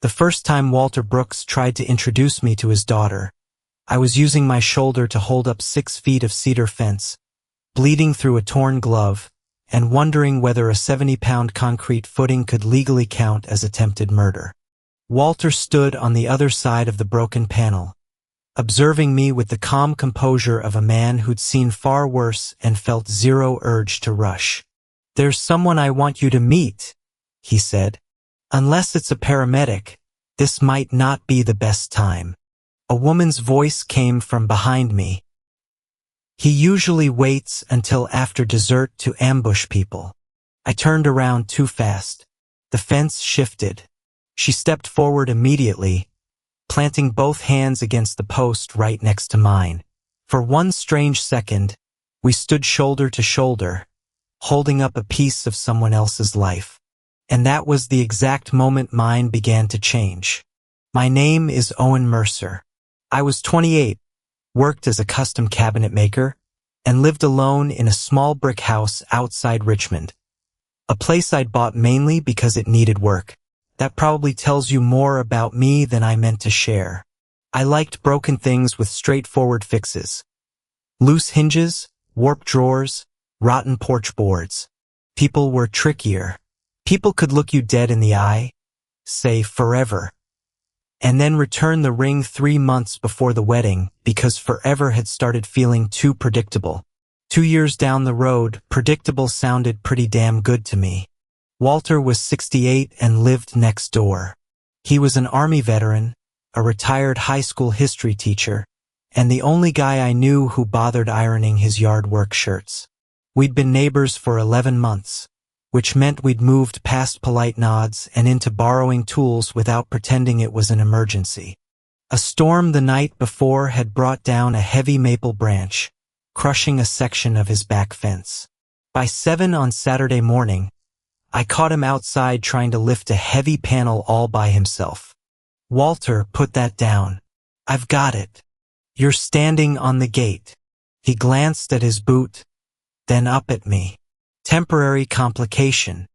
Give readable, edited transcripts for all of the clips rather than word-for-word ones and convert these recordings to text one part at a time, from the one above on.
The first time Walter Brooks tried to introduce me to his daughter, I was using my shoulder to hold up 6 feet of cedar fence, bleeding through a torn glove, and wondering whether a 70-pound concrete footing could legally count as attempted murder. Walter stood on the other side of the broken panel, observing me with the calm composure of a man who'd seen far worse and felt zero urge to rush. "There's someone I want you to meet," he said. "Unless it's a paramedic, this might not be the best time." A woman's voice came from behind me. "He usually waits until after dessert to ambush people." I turned around too fast. The fence shifted. She stepped forward immediately, planting both hands against the post right next to mine. For one strange second, we stood shoulder to shoulder, holding up a piece of someone else's life. And that was the exact moment mine began to change. My name is Owen Mercer. I was 28, worked as a custom cabinet maker, and lived alone in a small brick house outside Richmond. A place I'd bought mainly because it needed work. That probably tells you more about me than I meant to share. I liked broken things with straightforward fixes. Loose hinges, warped drawers, rotten porch boards. People were trickier. People could look you dead in the eye, say forever, and then return the ring 3 months before the wedding because forever had started feeling too predictable. 2 years down the road, predictable sounded pretty damn good to me. Walter was 68 and lived next door. He was an Army veteran, a retired high school history teacher, and the only guy I knew who bothered ironing his yard work shirts. We'd been neighbors for 11 months, which meant we'd moved past polite nods and into borrowing tools without pretending it was an emergency. A storm the night before had brought down a heavy maple branch, crushing a section of his back fence. By 7 on Saturday morning, I caught him outside trying to lift a heavy panel all by himself. "Walter, put that down. I've got it. You're standing on the gate." He glanced at his boot, then up at me. Temporary complication.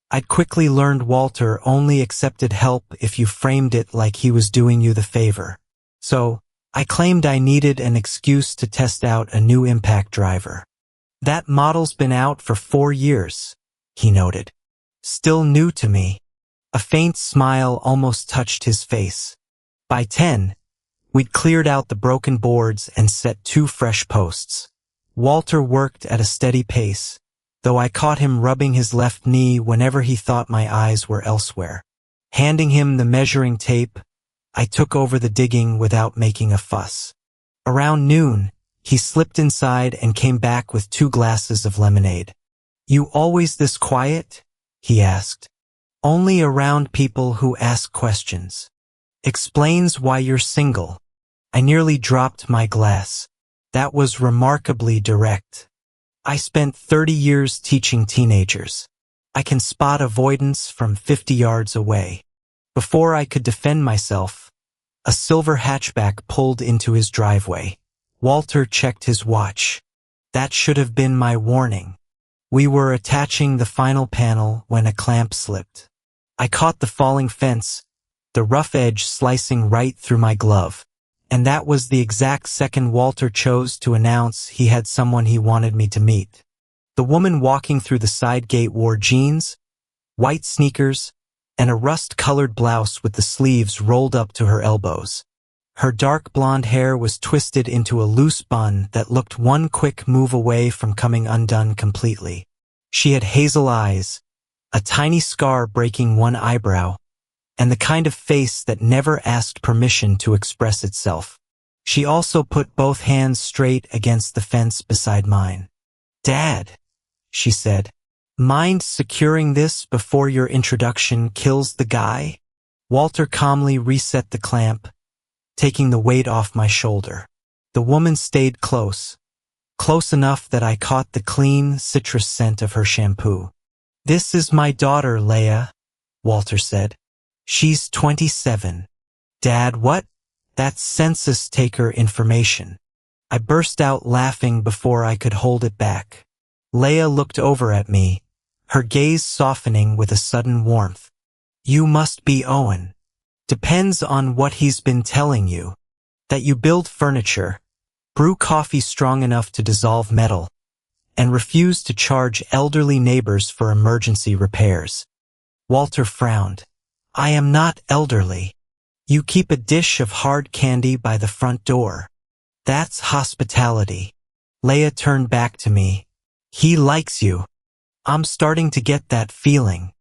I'd quickly learned Walter only accepted help if you framed it like he was doing you the favor. So, I claimed I needed an excuse to test out a new impact driver. "That model's been out for 4 years, he noted. "Still new to me." A faint smile almost touched his face. By 10, we'd cleared out the broken boards and set 2 fresh posts. Walter worked at a steady pace, though I caught him rubbing his left knee whenever he thought my eyes were elsewhere. Handing him the measuring tape, I took over the digging without making a fuss. Around noon, he slipped inside and came back with 2 glasses of lemonade. "You always this quiet?" he asked. "Only around people who ask questions." "Explains why you're single." I nearly dropped my glass. That was remarkably direct. I spent 30 years teaching teenagers. I can spot avoidance from 50 yards away. Before I could defend myself, a silver hatchback pulled into his driveway. Walter checked his watch. That should have been my warning. We were attaching the final panel when a clamp slipped. I caught the falling fence, the rough edge slicing right through my glove. And that was the exact second Walter chose to announce he had someone he wanted me to meet. The woman walking through the side gate wore jeans, white sneakers, and a rust-colored blouse with the sleeves rolled up to her elbows. Her dark blonde hair was twisted into a loose bun that looked one quick move away from coming undone completely. She had hazel eyes, a tiny scar breaking one eyebrow, and the kind of face that never asked permission to express itself. She also put both hands straight against the fence beside mine. "Dad," she said, "mind securing this before your introduction kills the guy?" Walter calmly reset the clamp, taking the weight off my shoulder. The woman stayed close enough that I caught the clean citrus scent of her shampoo. "This is my daughter, Laya," Walter said. "She's 27. "Dad, what? That's census taker information." I burst out laughing before I could hold it back. Laya looked over at me, her gaze softening with a sudden warmth. "You must be Owen." Depends on what he's been telling you. That you build furniture, brew coffee strong enough to dissolve metal, and refuse to charge elderly neighbors for emergency repairs. Walter frowned. I am not elderly. You keep a dish of hard candy by the front door. That's hospitality. Laya turned back to me. He likes you. I'm starting to get that feeling.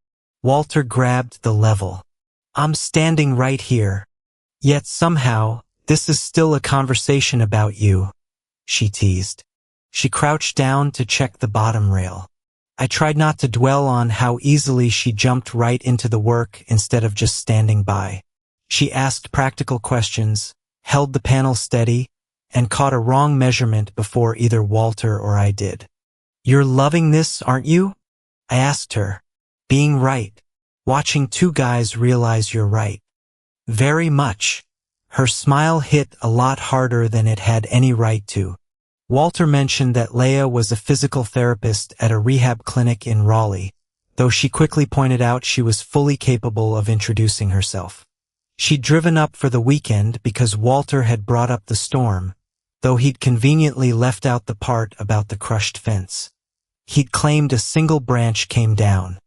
Walter grabbed the level. I'm standing right here. Yet somehow, this is still a conversation about you, she teased. She crouched down to check the bottom rail. I tried not to dwell on how easily she jumped right into the work instead of just standing by. She asked practical questions, held the panel steady, and caught a wrong measurement before either Walter or I did. You're loving this, aren't you? I asked her. Being right. Watching two guys realize you're right. Very much. Her smile hit a lot harder than it had any right to. Walter mentioned that Laya was a physical therapist at a rehab clinic in Raleigh, though she quickly pointed out she was fully capable of introducing herself. She'd driven up for the weekend because Walter had brought up the storm, though he'd conveniently left out the part about the crushed fence. He'd claimed a single branch came down.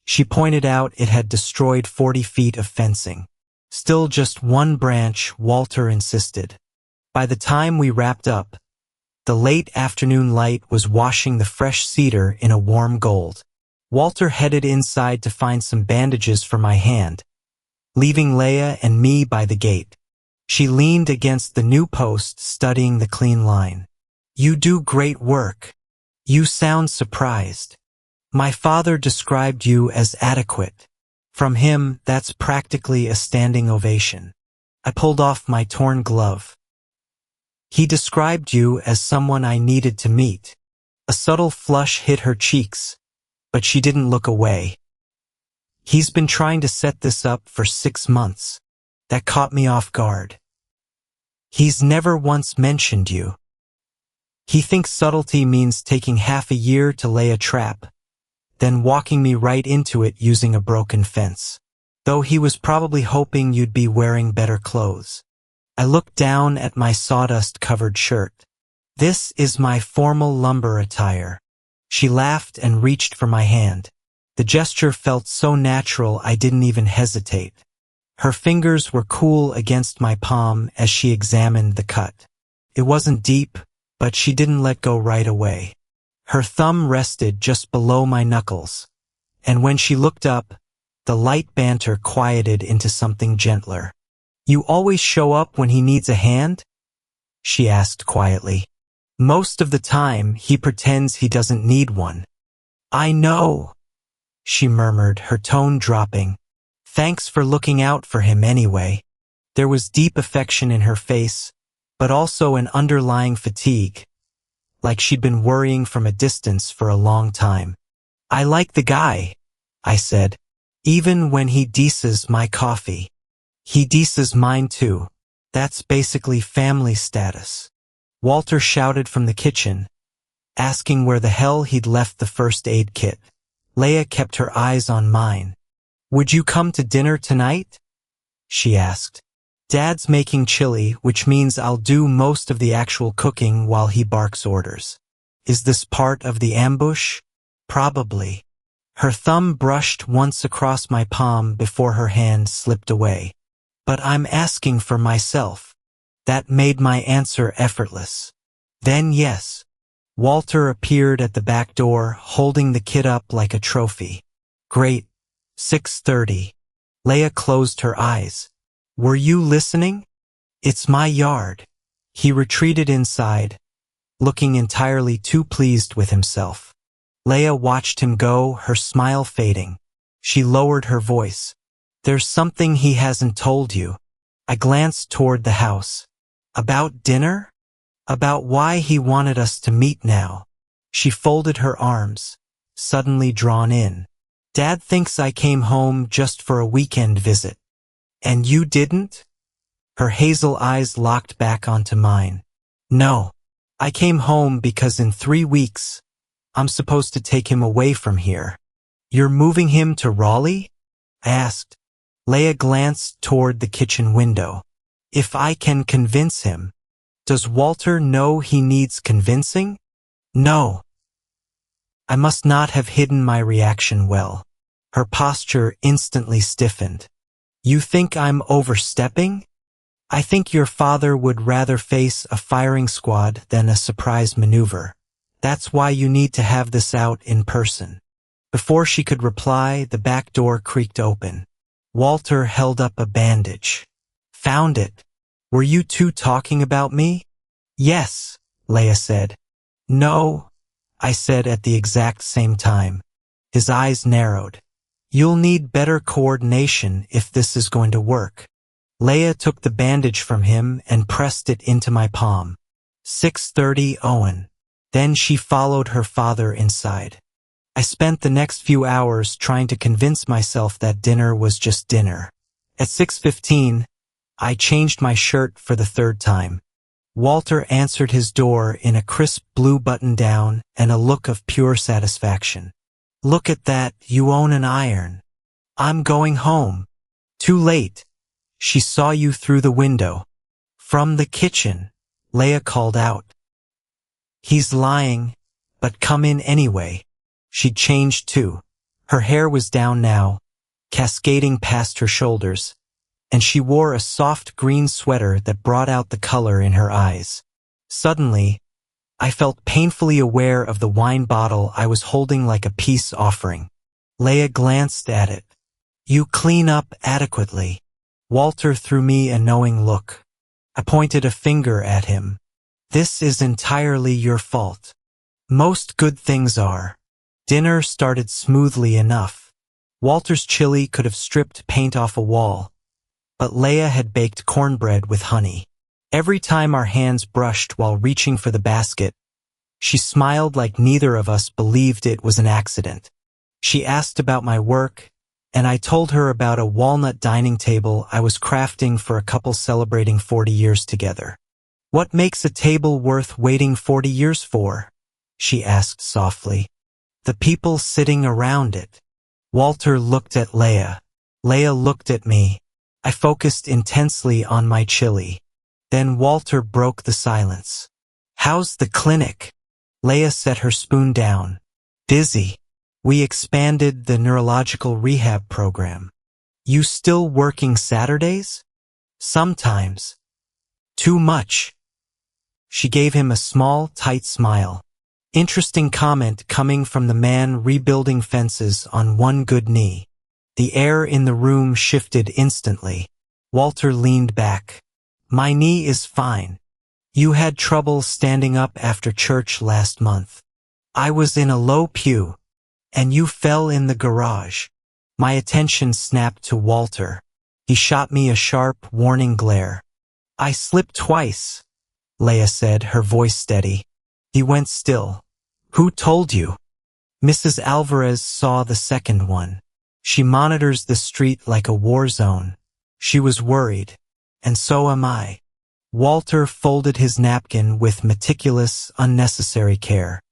She pointed out it had destroyed 40 feet of fencing. Still just one branch, Walter insisted. By the time we wrapped up, the late afternoon light was washing the fresh cedar in a warm gold. Walter headed inside to find some bandages for my hand, leaving Laya and me by the gate. She leaned against the new post, studying the clean line. You do great work. You sound surprised. My father described you as adequate. From him, that's practically a standing ovation. I pulled off my torn glove. He described you as someone I needed to meet. A subtle flush hit her cheeks, but she didn't look away. He's been trying to set this up for 6 months. That caught me off guard. He's never once mentioned you. He thinks subtlety means taking half a year to lay a trap, then walking me right into it using a broken fence. Though he was probably hoping you'd be wearing better clothes. I looked down at my sawdust-covered shirt. This is my formal lumber attire. She laughed and reached for my hand. The gesture felt so natural I didn't even hesitate. Her fingers were cool against my palm as she examined the cut. It wasn't deep, but she didn't let go right away. Her thumb rested just below my knuckles, and when she looked up, the light banter quieted into something gentler. You always show up when he needs a hand? She asked quietly. Most of the time, he pretends he doesn't need one. I know, she murmured, her tone dropping. Thanks for looking out for him anyway. There was deep affection in her face, but also an underlying fatigue, like she'd been worrying from a distance for a long time. I like the guy, I said, even when he deces my coffee. He deces mine too. That's basically family status. Walter shouted from the kitchen, asking where the hell he'd left the first aid kit. Laya kept her eyes on mine. Would you come to dinner tonight? She asked. Dad's making chili, which means I'll do most of the actual cooking while he barks orders. Is this part of the ambush? Probably. Her thumb brushed once across my palm before her hand slipped away. But I'm asking for myself. That made my answer effortless. Then yes. Walter appeared at the back door, holding the kid up like a trophy. Great. 6:30. Laya closed her eyes. Were you listening? It's my yard. He retreated inside, looking entirely too pleased with himself. Laya watched him go, her smile fading. She lowered her voice. There's something he hasn't told you. I glanced toward the house. About dinner? About why he wanted us to meet now. She folded her arms, suddenly drawn in. Dad thinks I came home just for a weekend visit. And you didn't? Her hazel eyes locked back onto mine. No. I came home because in 3 weeks, I'm supposed to take him away from here. You're moving him to Raleigh? I asked. Laya glanced toward the kitchen window. If I can convince him. Does Walter know he needs convincing? No. I must not have hidden my reaction well. Her posture instantly stiffened. You think I'm overstepping? I think your father would rather face a firing squad than a surprise maneuver. That's why you need to have this out in person. Before she could reply, the back door creaked open. Walter held up a bandage. Found it. Were you two talking about me? Yes, Laya said. No, I said at the exact same time. His eyes narrowed. You'll need better coordination if this is going to work. Laya took the bandage from him and pressed it into my palm. 6:30 Owen. Then she followed her father inside. I spent the next few hours trying to convince myself that dinner was just dinner. At 6:15, I changed my shirt for the third time. Walter answered his door in a crisp blue button-down and a look of pure satisfaction. Look at that, you own an iron. I'm going home. Too late. She saw you through the window. From the kitchen, Laya called out. He's lying, but come in anyway. She'd changed too. Her hair was down now, cascading past her shoulders, and she wore a soft green sweater that brought out the color in her eyes. Suddenly, I felt painfully aware of the wine bottle I was holding like a peace offering. Laya glanced at it. You clean up adequately. Walter threw me a knowing look. I pointed a finger at him. This is entirely your fault. Most good things are. Dinner started smoothly enough. Walter's chili could have stripped paint off a wall, but Laya had baked cornbread with honey. Every time our hands brushed while reaching for the basket, she smiled like neither of us believed it was an accident. She asked about my work, and I told her about a walnut dining table I was crafting for a couple celebrating 40 years together. What makes a table worth waiting 40 years for? She asked softly. The people sitting around it. Walter looked at Laya. Laya looked at me. I focused intensely on my chili. Then Walter broke the silence. How's the clinic? Laya set her spoon down. Busy. We expanded the neurological rehab program. You still working Saturdays? Sometimes. Too much. She gave him a small, tight smile. Interesting comment coming from the man rebuilding fences on one good knee. The air in the room shifted instantly. Walter leaned back. My knee is fine. You had trouble standing up after church last month. I was in a low pew, and you fell in the garage. My attention snapped to Walter. He shot me a sharp, warning glare. I slipped twice, Laya said, her voice steady. He went still. Who told you? Mrs. Alvarez saw the second one. She monitors the street like a war zone. She was worried, and so am I. Walter folded his napkin with meticulous, unnecessary care.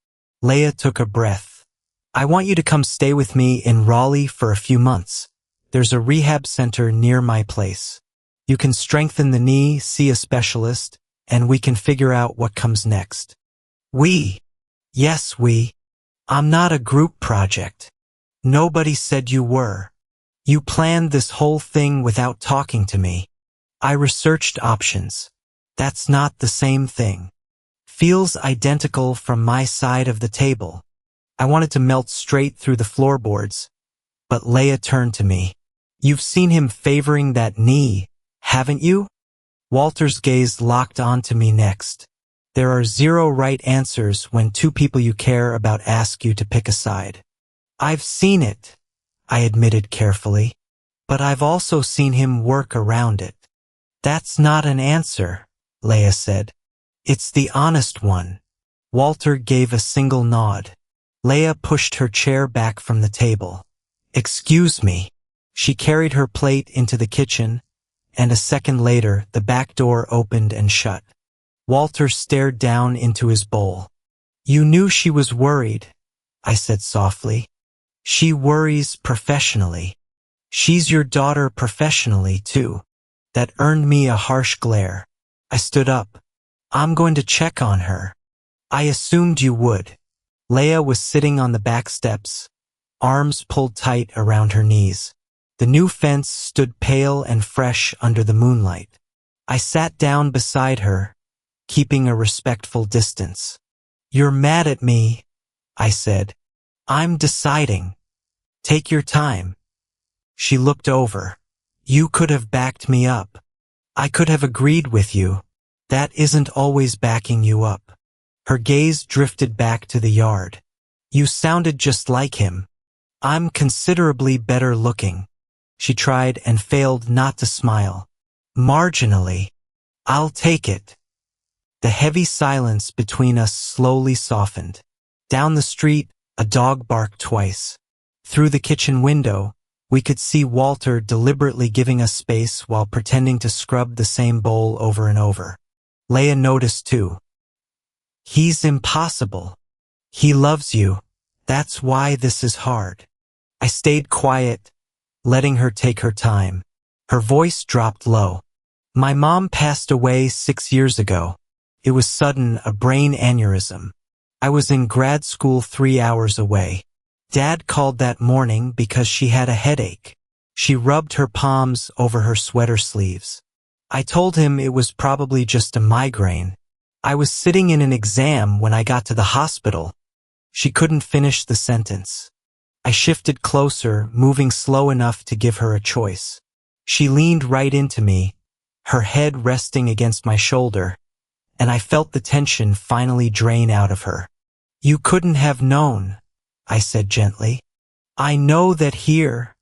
Laya took a breath. I want you to come stay with me in Raleigh for a few months. There's a rehab center near my place. You can strengthen the knee, see a specialist, and we can figure out what comes next. We. Yes, we. I'm not a group project. Nobody said you were. You planned this whole thing without talking to me. I researched options. That's not the same thing. Feels identical from my side of the table. I wanted to melt straight through the floorboards, but Laya turned to me. You've seen him favoring that knee, haven't you? Walter's gaze locked onto me next. There are zero right answers when two people you care about ask you to pick a side. I've seen it, I admitted carefully, but I've also seen him work around it. That's not an answer, Laya said. It's the honest one. Walter gave a single nod. Laya pushed her chair back from the table. Excuse me. She carried her plate into the kitchen, and a second later the back door opened and shut. Walter stared down into his bowl. You knew she was worried, I said softly. She worries professionally. She's your daughter professionally, too. That earned me a harsh glare. I stood up. I'm going to check on her. I assumed you would. Laya was sitting on the back steps, arms pulled tight around her knees. The new fence stood pale and fresh under the moonlight. I sat down beside her, keeping a respectful distance. You're mad at me, I said. I'm deciding. Take your time. She looked over. You could have backed me up. I could have agreed with you. That isn't always backing you up. Her gaze drifted back to the yard. You sounded just like him. I'm considerably better looking. She tried and failed not to smile. Marginally. I'll take it. The heavy silence between us slowly softened. Down the street, a dog barked twice. Through the kitchen window, we could see Walter deliberately giving us space while pretending to scrub the same bowl over and over. Laya noticed too. He's impossible. He loves you. That's why this is hard. I stayed quiet, letting her take her time. Her voice dropped low. My mom passed away 6 years ago. It was sudden, a brain aneurysm. I was in grad school 3 hours away. Dad called that morning because she had a headache. She rubbed her palms over her sweater sleeves. I told him it was probably just a migraine. I was sitting in an exam when I got to the hospital. She couldn't finish the sentence. I shifted closer, moving slow enough to give her a choice. She leaned right into me, her head resting against my shoulder, and I felt the tension finally drain out of her. You couldn't have known, I said gently. I know that here,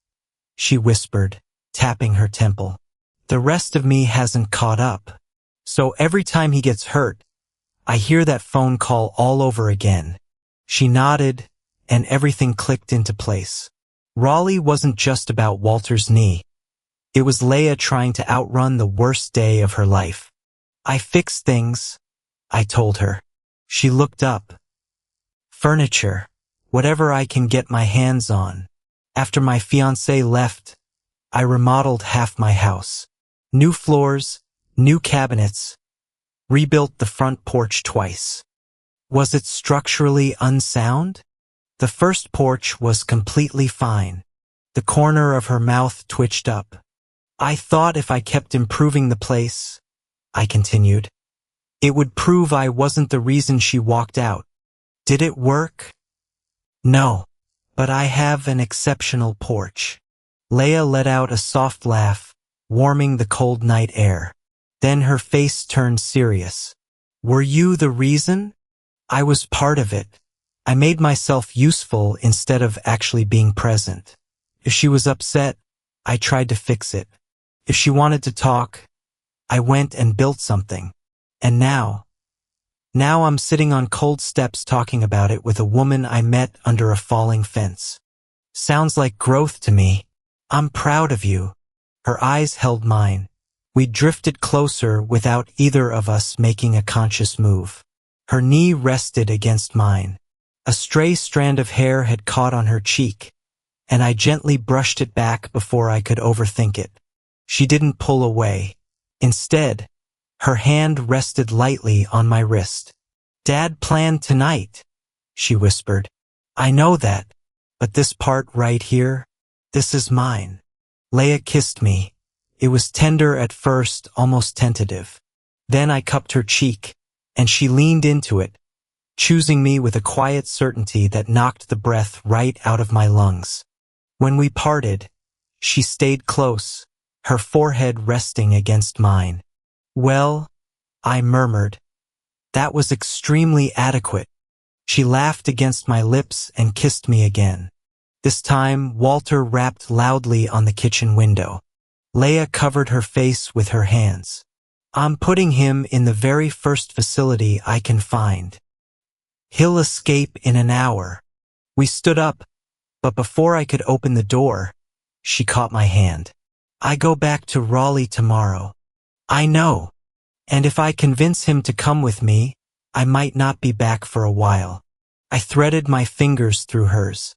she whispered, tapping her temple. The rest of me hasn't caught up. So every time he gets hurt, I hear that phone call all over again. She nodded, and everything clicked into place. Raleigh wasn't just about Walter's knee. It was Laya trying to outrun the worst day of her life. I fix things, I told her. She looked up. Furniture, whatever I can get my hands on. After my fiancé left, I remodeled half my house. New floors, new cabinets, rebuilt the front porch twice. Was it structurally unsound? The first porch was completely fine. The corner of her mouth twitched up. I thought if I kept improving the place, I continued, it would prove I wasn't the reason she walked out. Did it work? No, but I have an exceptional porch. Laya let out a soft laugh, warming the cold night air. Then her face turned serious. Were you the reason? I was part of it. I made myself useful instead of actually being present. If she was upset, I tried to fix it. If she wanted to talk, I went and built something. And now I'm sitting on cold steps talking about it with a woman I met under a falling fence. Sounds like growth to me. I'm proud of you. Her eyes held mine. We drifted closer without either of us making a conscious move. Her knee rested against mine. A stray strand of hair had caught on her cheek, and I gently brushed it back before I could overthink it. She didn't pull away. Instead, her hand rested lightly on my wrist. Dad planned tonight, she whispered. I know that, but this part right here, this is mine. Laya kissed me. It was tender at first, almost tentative. Then I cupped her cheek, and she leaned into it, choosing me with a quiet certainty that knocked the breath right out of my lungs. When we parted, she stayed close, her forehead resting against mine. Well, I murmured. That was extremely adequate. She laughed against my lips and kissed me again. This time, Walter rapped loudly on the kitchen window. Laya covered her face with her hands. I'm putting him in the very first facility I can find. He'll escape in an hour. We stood up, but before I could open the door, she caught my hand. I go back to Raleigh tomorrow. I know. And if I convince him to come with me, I might not be back for a while. I threaded my fingers through hers.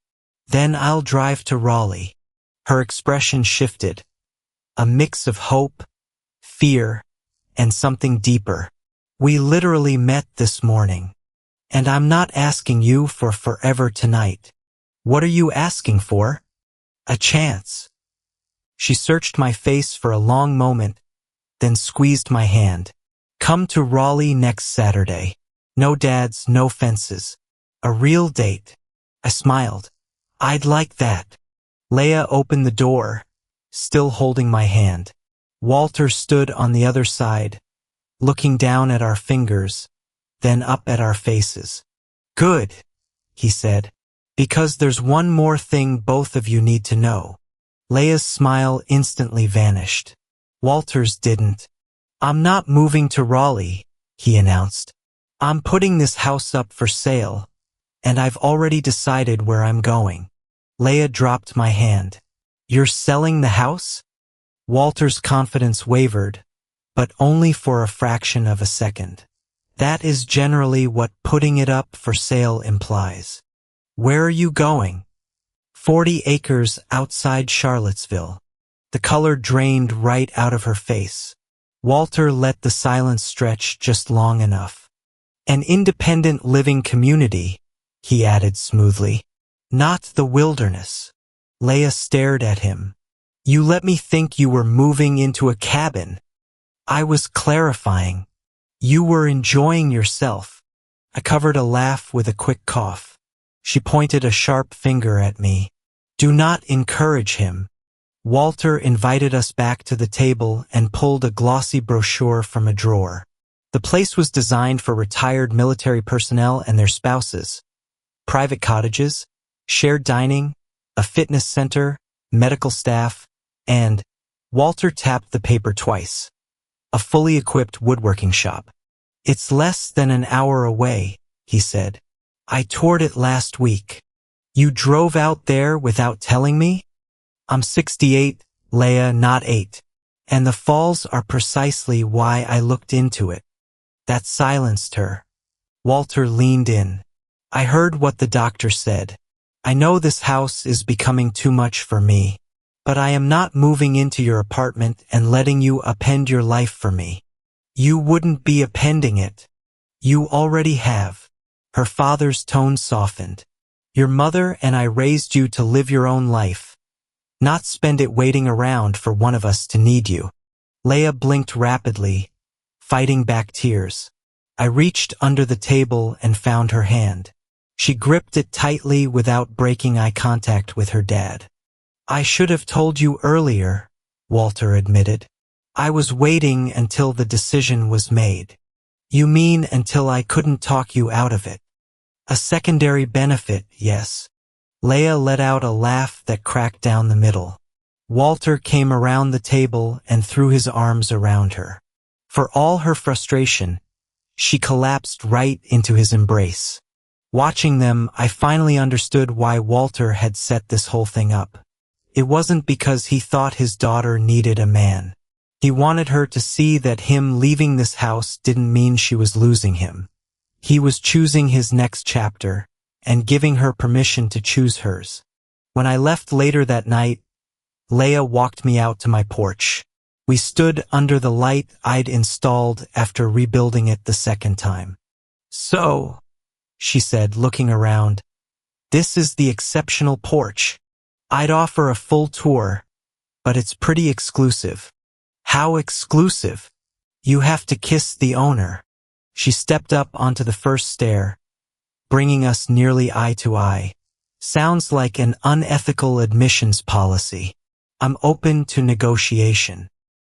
Then I'll drive to Raleigh. Her expression shifted, a mix of hope, fear, and something deeper. We literally met this morning, and I'm not asking you for forever tonight. What are you asking for? A chance. She searched my face for a long moment, then squeezed my hand. Come to Raleigh next Saturday. No dads, no fences. A real date. I smiled. I'd like that. Laya opened the door, still holding my hand. Walter stood on the other side, looking down at our fingers, then up at our faces. Good, he said, because there's one more thing both of you need to know. Laya's smile instantly vanished. Walter's didn't. I'm not moving to Raleigh, he announced. I'm putting this house up for sale, and I've already decided where I'm going. Laya dropped my hand. You're selling the house? Walter's confidence wavered, but only for a fraction of a second. That is generally what putting it up for sale implies. Where are you going? 40 acres outside Charlottesville. The color drained right out of her face. Walter let the silence stretch just long enough. An independent living community, he added smoothly. Not the wilderness. Laya stared at him. You let me think you were moving into a cabin. I was clarifying. You were enjoying yourself. I covered a laugh with a quick cough. She pointed a sharp finger at me. Do not encourage him. Walter invited us back to the table and pulled a glossy brochure from a drawer. The place was designed for retired military personnel and their spouses. Private cottages, shared dining, a fitness center, medical staff, and, Walter tapped the paper twice, a fully equipped woodworking shop. It's less than an hour away, he said. I toured it last week. You drove out there without telling me? I'm 68, Laya, not 8. And the falls are precisely why I looked into it. That silenced her. Walter leaned in. I heard what the doctor said. I know this house is becoming too much for me, but I am not moving into your apartment and letting you append your life for me. You wouldn't be appending it. You already have. Her father's tone softened. Your mother and I raised you to live your own life, not spend it waiting around for one of us to need you. Laya blinked rapidly, fighting back tears. I reached under the table and found her hand. She gripped it tightly without breaking eye contact with her dad. I should have told you earlier, Walter admitted. I was waiting until the decision was made. You mean until I couldn't talk you out of it? A secondary benefit, yes. Laya let out a laugh that cracked down the middle. Walter came around the table and threw his arms around her. For all her frustration, she collapsed right into his embrace. Watching them, I finally understood why Walter had set this whole thing up. It wasn't because he thought his daughter needed a man. He wanted her to see that him leaving this house didn't mean she was losing him. He was choosing his next chapter, and giving her permission to choose hers. When I left later that night, Laya walked me out to my porch. We stood under the light I'd installed after rebuilding it the second time. So, she said, looking around, this is the exceptional porch. I'd offer a full tour, but it's pretty exclusive. How exclusive? You have to kiss the owner. She stepped up onto the first stair, bringing us nearly eye to eye. Sounds like an unethical admissions policy. I'm open to negotiation.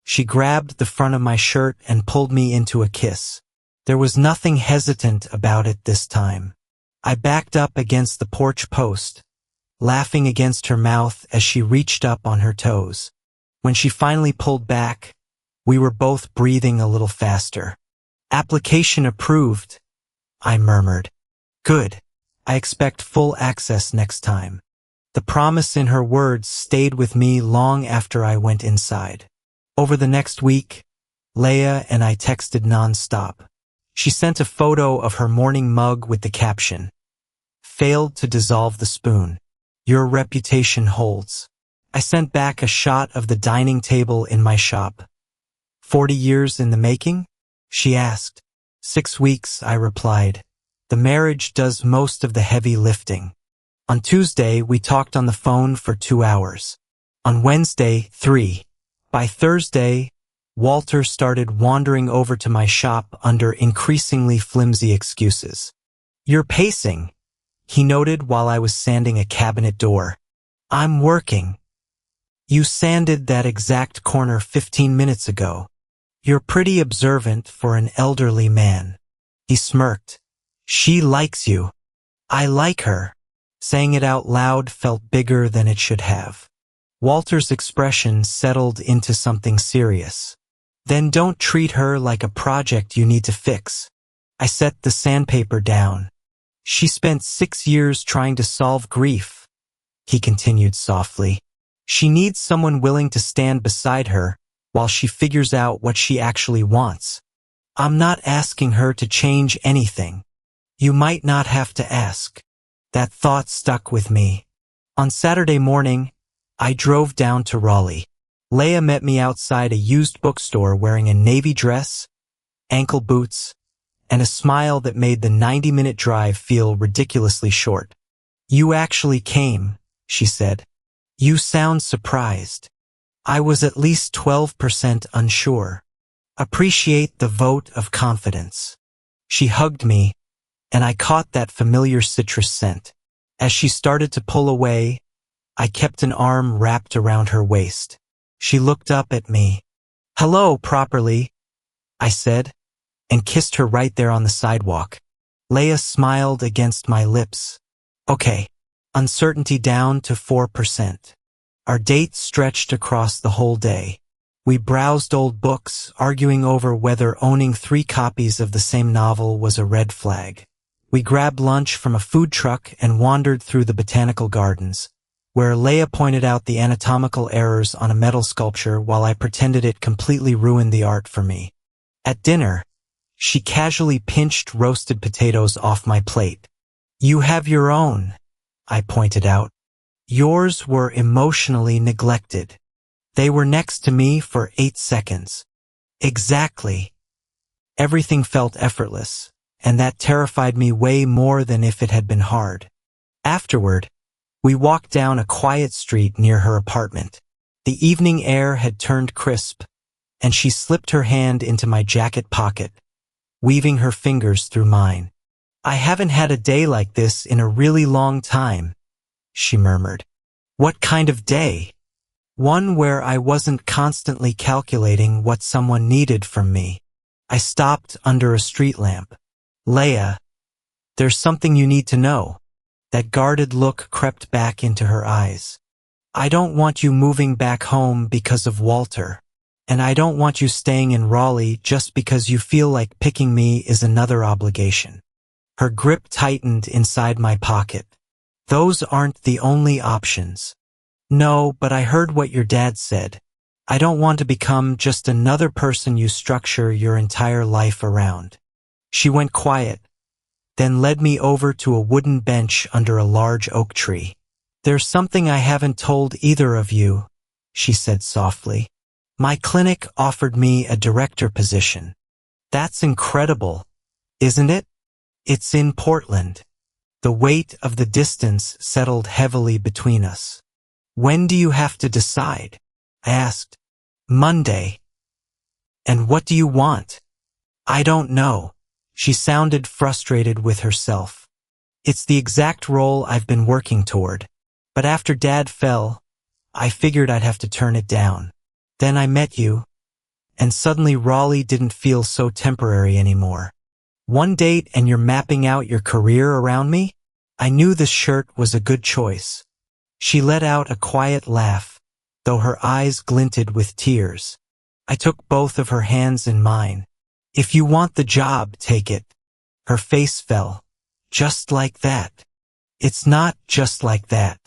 She grabbed the front of my shirt and pulled me into a kiss. There was nothing hesitant about it this time. I backed up against the porch post, laughing against her mouth as she reached up on her toes. When she finally pulled back, we were both breathing a little faster. Application approved, I murmured. Good. I expect full access next time. The promise in her words stayed with me long after I went inside. Over the next week, Laya and I texted nonstop. She sent a photo of her morning mug with the caption, "Failed to dissolve the spoon. Your reputation holds." I sent back a shot of the dining table in my shop. 40 years in the making? She asked. 6 weeks, I replied. The marriage does most of the heavy lifting. On Tuesday, we talked on the phone for 2 hours. On Wednesday, 3. By Thursday, Walter started wandering over to my shop under increasingly flimsy excuses. You're pacing, he noted while I was sanding a cabinet door. I'm working. You sanded that exact corner 15 minutes ago. You're pretty observant for an elderly man. He smirked. She likes you. I like her. Saying it out loud felt bigger than it should have. Walter's expression settled into something serious. Then don't treat her like a project you need to fix. I set the sandpaper down. She spent 6 years trying to solve grief, he continued softly. She needs someone willing to stand beside her while she figures out what she actually wants. I'm not asking her to change anything. You might not have to ask. That thought stuck with me. On Saturday morning, I drove down to Raleigh. Laya met me outside a used bookstore wearing a navy dress, ankle boots, and a smile that made the 90-minute drive feel ridiculously short. You actually came, she said. You sound surprised. I was at least 12% unsure. Appreciate the vote of confidence. She hugged me, and I caught that familiar citrus scent. As she started to pull away, I kept an arm wrapped around her waist. She looked up at me. Hello, properly, I said, and kissed her right there on the sidewalk. Laya smiled against my lips. Okay. Uncertainty down to 4%. Our date stretched across the whole day. We browsed old books, arguing over whether owning 3 copies of the same novel was a red flag. We grabbed lunch from a food truck and wandered through the botanical gardens, where Laya pointed out the anatomical errors on a metal sculpture while I pretended it completely ruined the art for me. At dinner, she casually pinched roasted potatoes off my plate. You have your own, I pointed out. Yours were emotionally neglected. They were next to me for 8 seconds. Exactly. Everything felt effortless, and that terrified me way more than if it had been hard. Afterward, we walked down a quiet street near her apartment. The evening air had turned crisp, and she slipped her hand into my jacket pocket, weaving her fingers through mine. I haven't had a day like this in a really long time, she murmured. What kind of day? One where I wasn't constantly calculating what someone needed from me. I stopped under a street lamp. Laya, there's something you need to know. That guarded look crept back into her eyes. I don't want you moving back home because of Walter, and I don't want you staying in Raleigh just because you feel like picking me is another obligation. Her grip tightened inside my pocket. Those aren't the only options. No, but I heard what your dad said. I don't want to become just another person you structure your entire life around. She went quiet, then led me over to a wooden bench under a large oak tree. There's something I haven't told either of you, she said softly. My clinic offered me a director position. That's incredible, isn't it? It's in Portland. The weight of the distance settled heavily between us. When do you have to decide? I asked. Monday. And what do you want? I don't know. She sounded frustrated with herself. It's the exact role I've been working toward. But after Dad fell, I figured I'd have to turn it down. Then I met you, and suddenly Raleigh didn't feel so temporary anymore. One date and you're mapping out your career around me? I knew this shirt was a good choice. She let out a quiet laugh, though her eyes glinted with tears. I took both of her hands in mine. If you want the job, take it. Her face fell. Just like that. It's not just like that.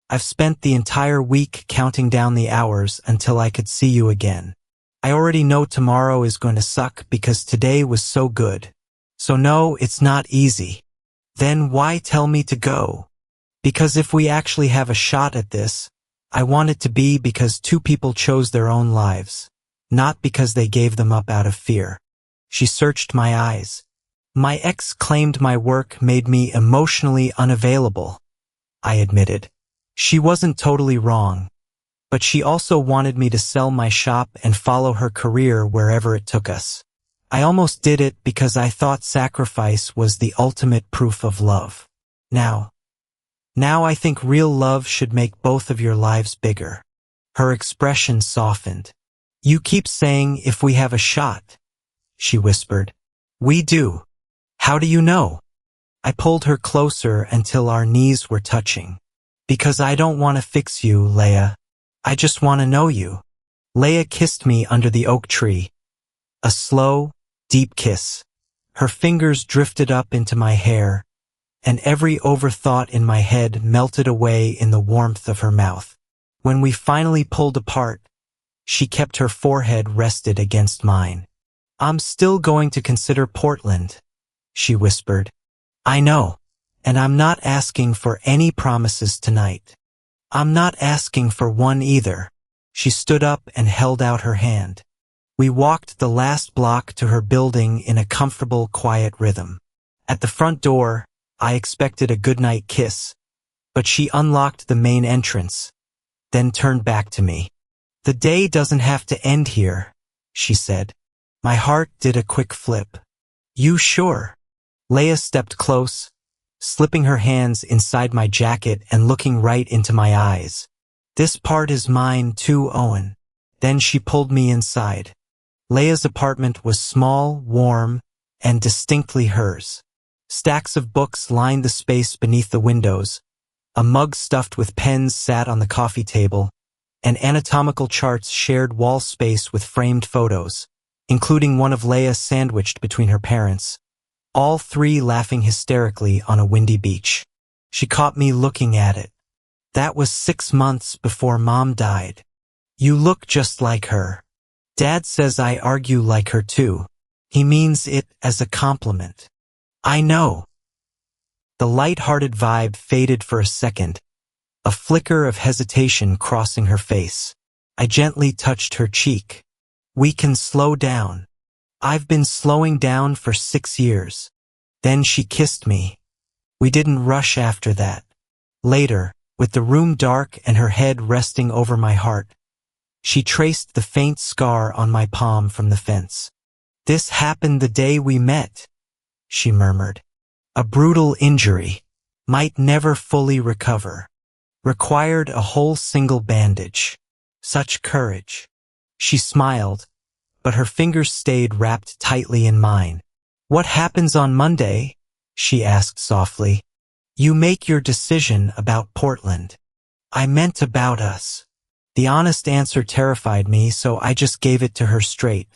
I've spent the entire week counting down the hours until I could see you again. I already know tomorrow is going to suck because today was so good. So no, it's not easy. Then why tell me to go? Because if we actually have a shot at this, I want it to be because two people chose their own lives, not because they gave them up out of fear. She searched my eyes. My ex claimed my work made me emotionally unavailable, I admitted. She wasn't totally wrong, but she also wanted me to sell my shop and follow her career wherever it took us. I almost did it because I thought sacrifice was the ultimate proof of love. Now I think real love should make both of your lives bigger. Her expression softened. You keep saying if we have a shot, she whispered. We do. How do you know? I pulled her closer until our knees were touching. Because I don't want to fix you, Laya. I just want to know you. Laya kissed me under the oak tree. A slow, deep kiss. Her fingers drifted up into my hair, and every overthought in my head melted away in the warmth of her mouth. When we finally pulled apart, she kept her forehead rested against mine. I'm still going to consider Portland, she whispered. I know, and I'm not asking for any promises tonight. I'm not asking for one either. She stood up and held out her hand. We walked the last block to her building in a comfortable, quiet rhythm. At the front door, I expected a goodnight kiss, but she unlocked the main entrance, then turned back to me. The day doesn't have to end here, she said. My heart did a quick flip. You sure? Laya stepped close, slipping her hands inside my jacket and looking right into my eyes. This part is mine too, Owen. Then she pulled me inside. Laya's apartment was small, warm, and distinctly hers. Stacks of books lined the space beneath the windows. A mug stuffed with pens sat on the coffee table, and anatomical charts shared wall space with framed photos, including one of Laya sandwiched between her parents, all three laughing hysterically on a windy beach. She caught me looking at it. That was 6 months before Mom died. You look just like her. Dad says I argue like her too. He means it as a compliment. I know. The light-hearted vibe faded for a second, a flicker of hesitation crossing her face. I gently touched her cheek. We can slow down. I've been slowing down for 6 years. Then she kissed me. We didn't rush after that. Later, with the room dark and her head resting over my heart, she traced the faint scar on my palm from the fence. This happened the day we met, she murmured. A brutal injury. Might never fully recover. Required a whole single bandage. Such courage. She smiled, but her fingers stayed wrapped tightly in mine. What happens on Monday? She asked softly. You make your decision about Portland. I meant about us. The honest answer terrified me, so I just gave it to her straight.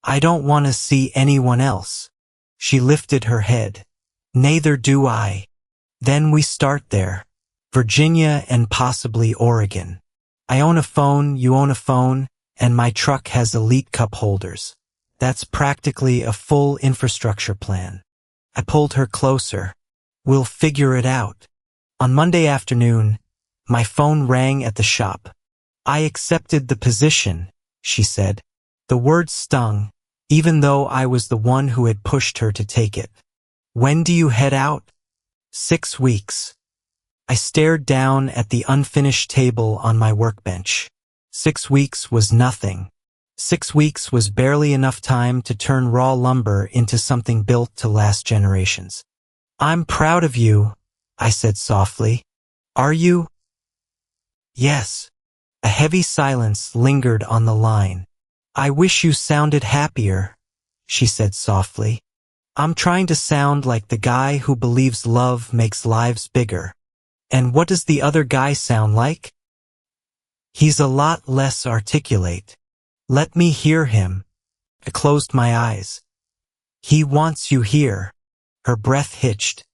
I don't want to see anyone else. She lifted her head. Neither do I. Then we start there. Virginia and possibly Oregon. I own a phone, you own a phone, and my truck has elite cup holders. That's practically a full infrastructure plan. I pulled her closer. We'll figure it out. On Monday afternoon, my phone rang at the shop. I accepted the position, she said. The words stung, even though I was the one who had pushed her to take it. When do you head out? 6 weeks. I stared down at the unfinished table on my workbench. 6 weeks was nothing. 6 weeks was barely enough time to turn raw lumber into something built to last generations. I'm proud of you, I said softly. Are you? Yes. A heavy silence lingered on the line. I wish you sounded happier, she said softly. I'm trying to sound like the guy who believes love makes lives bigger. And what does the other guy sound like? He's a lot less articulate. Let me hear him. I closed my eyes. He wants you here. Her breath hitched.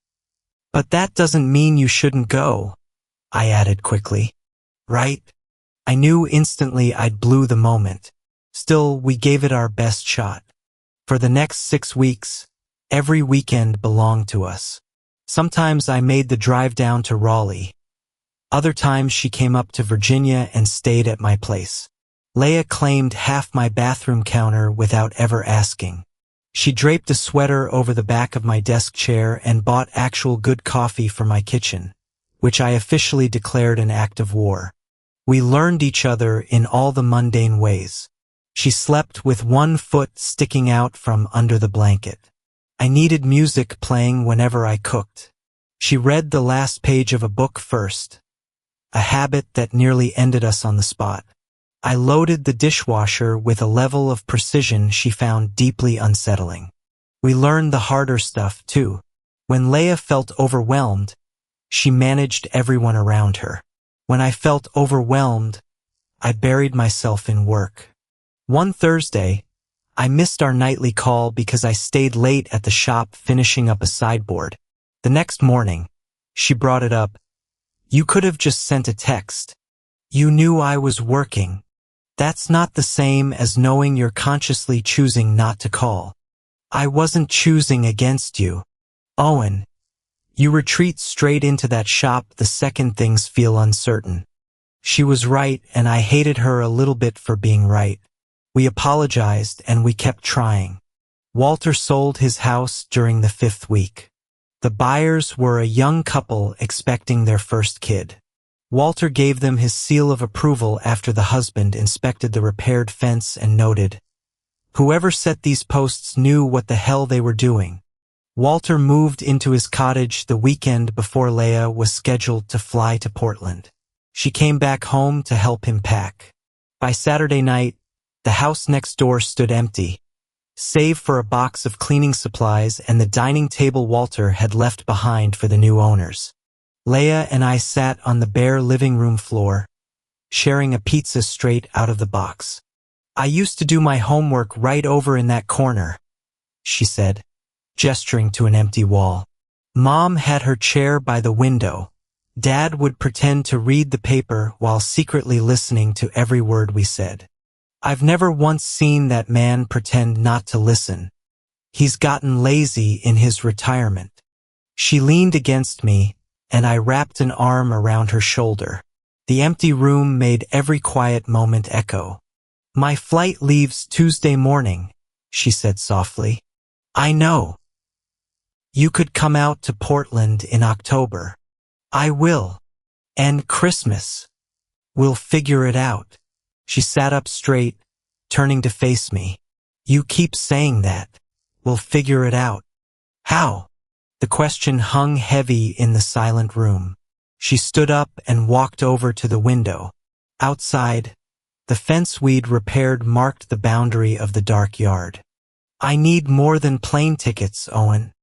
But that doesn't mean you shouldn't go, I added quickly. Right? I knew instantly I'd blew the moment. Still, we gave it our best shot. For the next 6 weeks, every weekend belonged to us. Sometimes I made the drive down to Raleigh. Other times she came up to Virginia and stayed at my place. Laya claimed half my bathroom counter without ever asking. She draped a sweater over the back of my desk chair and bought actual good coffee for my kitchen, which I officially declared an act of war. We learned each other in all the mundane ways. She slept with one foot sticking out from under the blanket. I needed music playing whenever I cooked. She read the last page of a book first, a habit that nearly ended us on the spot. I loaded the dishwasher with a level of precision she found deeply unsettling. We learned the harder stuff, too. When Laya felt overwhelmed, she managed everyone around her. When I felt overwhelmed, I buried myself in work. One Thursday, I missed our nightly call because I stayed late at the shop finishing up a sideboard. The next morning, she brought it up. "You could have just sent a text. You knew I was working. That's not the same as knowing you're consciously choosing not to call. I wasn't choosing against you. Owen, you retreat straight into that shop the second things feel uncertain." She was right, and I hated her a little bit for being right. We apologized, and we kept trying. Walter sold his house during the 5th week. The buyers were a young couple expecting their first kid. Walter gave them his seal of approval after the husband inspected the repaired fence and noted, "Whoever set these posts knew what the hell they were doing." Walter moved into his cottage the weekend before Laya was scheduled to fly to Portland. She came back home to help him pack. By Saturday night, the house next door stood empty, save for a box of cleaning supplies and the dining table Walter had left behind for the new owners. Laya and I sat on the bare living room floor, sharing a pizza straight out of the box. "I used to do my homework right over in that corner," she said, gesturing to an empty wall. "Mom had her chair by the window. Dad would pretend to read the paper while secretly listening to every word we said. I've never once seen that man pretend not to listen. He's gotten lazy in his retirement." She leaned against me, and I wrapped an arm around her shoulder. The empty room made every quiet moment echo. "My flight leaves Tuesday morning," she said softly. "I know. You could come out to Portland in October." "I will. And Christmas. We'll figure it out." She sat up straight, turning to face me. "You keep saying that. We'll figure it out. How?" The question hung heavy in the silent room. She stood up and walked over to the window. Outside, the fence we'd repaired marked the boundary of the dark yard. "I need more than plane tickets, Owen.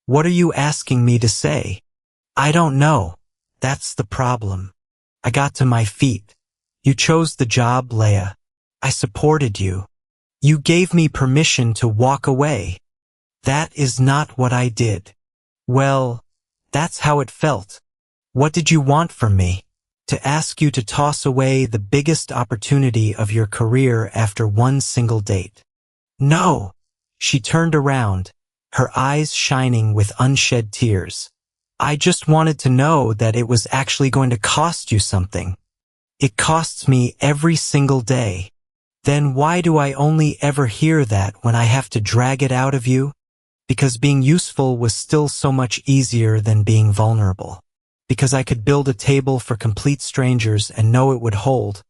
What are you asking me to say?" "I don't know. That's the problem." I got to my feet. "You chose the job, Laya. I supported you. You gave me permission to walk away." "That is not what I did." "Well, that's how it felt. What did you want from me? To ask you to toss away the biggest opportunity of your career after one single date?" "No." She turned around, her eyes shining with unshed tears. "I just wanted to know that it was actually going to cost you something. It costs me every single day." "Then why do I only ever hear that when I have to drag it out of you?" Because being useful was still so much easier than being vulnerable. Because I could build a table for complete strangers and know it would hold.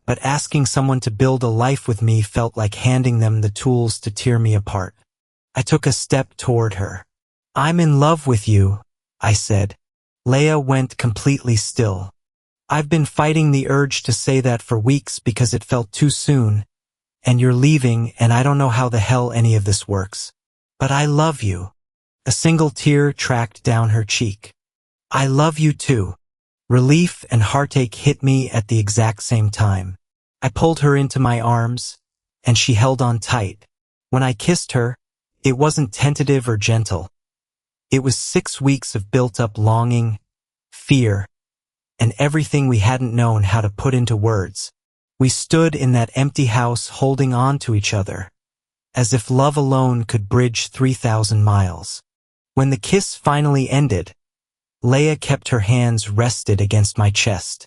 But asking someone to build a life with me felt like handing them the tools to tear me apart. I took a step toward her. "I'm in love with you," I said. Laya went completely still. "I've been fighting the urge to say that for weeks because it felt too soon, and you're leaving and I don't know how the hell any of this works. But I love you." A single tear tracked down her cheek. "I love you too." Relief and heartache hit me at the exact same time. I pulled her into my arms, and she held on tight. When I kissed her, it wasn't tentative or gentle. It was 6 weeks of built-up longing, fear, and everything we hadn't known how to put into words. We stood in that empty house holding on to each other, as if love alone could bridge 3,000 miles. When the kiss finally ended, Laya kept her hands rested against my chest.